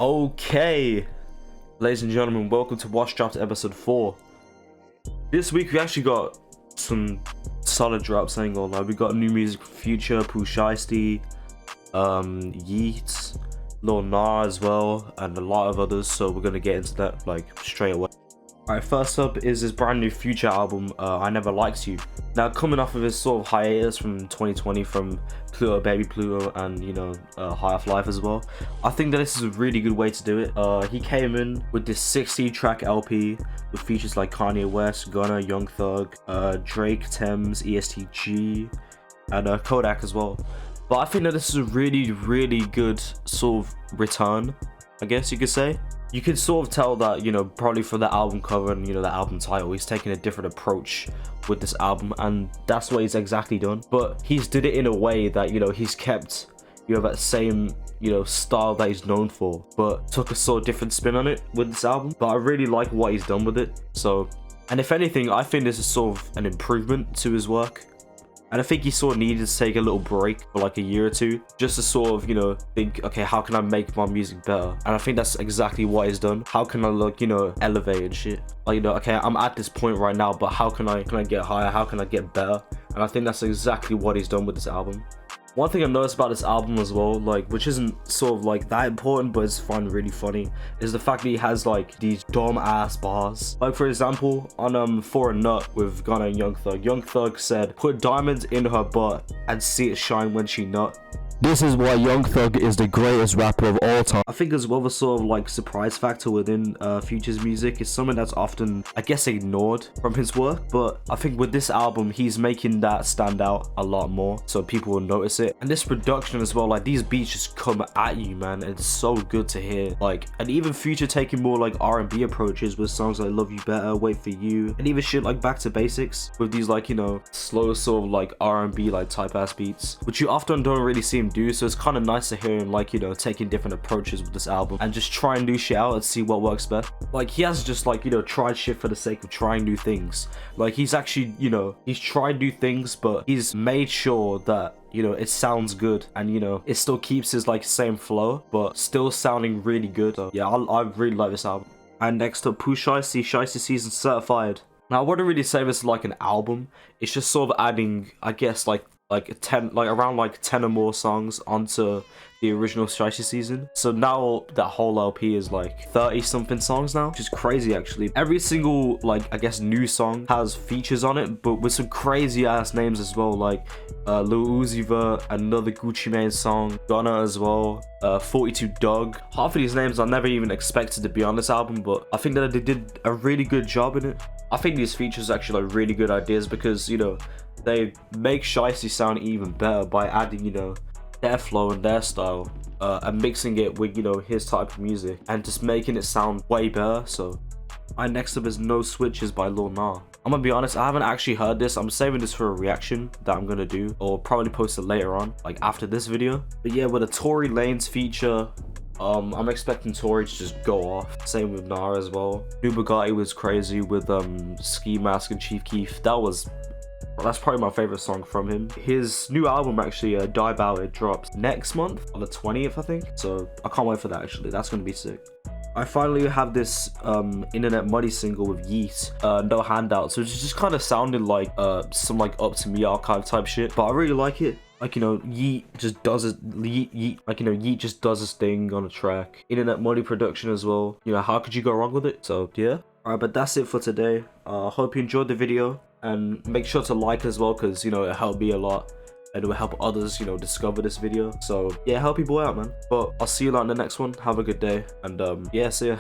Okay, ladies and gentlemen, welcome to Watch Drops episode 4. This week we actually got some solid drops, ain't gonna lie. We got new music from Future, Pooh Shiesty, Yeats, Lil Nas as well, and a lot of others, so we're gonna get into that like straight away. Alright, first up is his brand new Future album, I Never Liked You. Now, coming off of his sort of hiatus from 2020 from Pluto, Baby Pluto, and High Off Life as well, I think that this is a really good way to do it. He came in with this 60-track LP with features like Kanye West, Gunna, Young Thug, Drake, Tems, ESTG, and Kodak as well. But I think that this is a really good sort of return, I guess you could say. You can sort of tell that, probably from the album cover and, the album title, he's taking a different approach with this album, and that's what he's exactly done. But he's did it in a way that, he's kept, that same, style that he's known for, but took a sort of different spin on it with this album. But I really like what he's done with it. So, and if anything, I think this is sort of an improvement to his work. And I think he sort of needed to take a little break for like a year or two, just to sort of, think, okay, how can I make my music better? And I think that's exactly what he's done. How can I look, elevate and shit? Like, okay, I'm at this point right now, but how can I get higher? How can I get better? And I think that's exactly what he's done with this album. One thing I noticed about this album as well, which isn't sort of like that important, but it's really funny, is the fact that he has like these dumb ass bars. Like, for example, on For a Nut with Gunna and Young Thug said, "Put diamonds in her butt and see it shine when she nut." This is why Young Thug is the greatest rapper of all time. I think as well, the sort of like surprise factor within Future's music is something that's often, I guess, ignored from his work. But I think with this album, he's making that stand out a lot more, so people will notice it. And this production as well, like these beats just come at you, man. It's so good to hear. Like, and even Future taking more like R&B approaches with songs like Love You Better, Wait For You, and even shit like Back to Basics with these like, slow sort of like R&B like type ass beats, which you often don't really see him do. So it's kind of nice to hear him like, taking different approaches with this album and just try and new shit out and see what works best. Like, he has just like, tried shit for the sake of trying new things. Like, he's actually, he's tried new things, but he's made sure that it sounds good, and it still keeps his like same flow but still sounding really good. So yeah, I really like this album. And next up, Pooh Shiesty, Shiesty Season Certified. Now, I wouldn't really say this is like an album. It's just sort of adding, I guess, like around 10 or more songs onto the original Shiesty Season. So now that whole LP is like 30 something songs now, which is crazy actually. Every single I guess new song has features on it, but with some crazy ass names as well, like Lil Uzi Vert, another Gucci Mane song, Gunna as well, 42 Dugg. Half of these names I never even expected to be on this album, but I think that they did a really good job in it. I think these features are actually like really good ideas because they make Shiesty sound even better by adding their flow and their style, and mixing it with his type of music and just making it sound way better. So next up is No Switches by Lil Nas. I'm gonna be honest, I haven't actually heard this. I'm saving this for a reaction that I'm gonna do, or probably post it later on, like after this video. But yeah, with a Tory Lanez feature, I'm expecting Tory to just go off. Same with Nas as well. New Bugatti was crazy with Ski Mask and Chief Keef. That's probably my favorite song from him. His new album actually, Die About It, drops next month on the 20th, I think. So I can't wait for that actually. That's gonna be sick. I finally have this Internet Money single with Yeat, No Handouts, which just kind of sounded like some like Up To Me archive type shit, but I really like it. Like, Yeat just does it. Yeat just does his thing on a track. Internet Money production as well. How could you go wrong with it? So yeah. Alright, but that's it for today. Hope you enjoyed the video, and make sure to like as well, because it helped me a lot and it will help others discover this video. So yeah, help people out, man. But I'll see you lot in the next one. Have a good day, and yeah, see ya.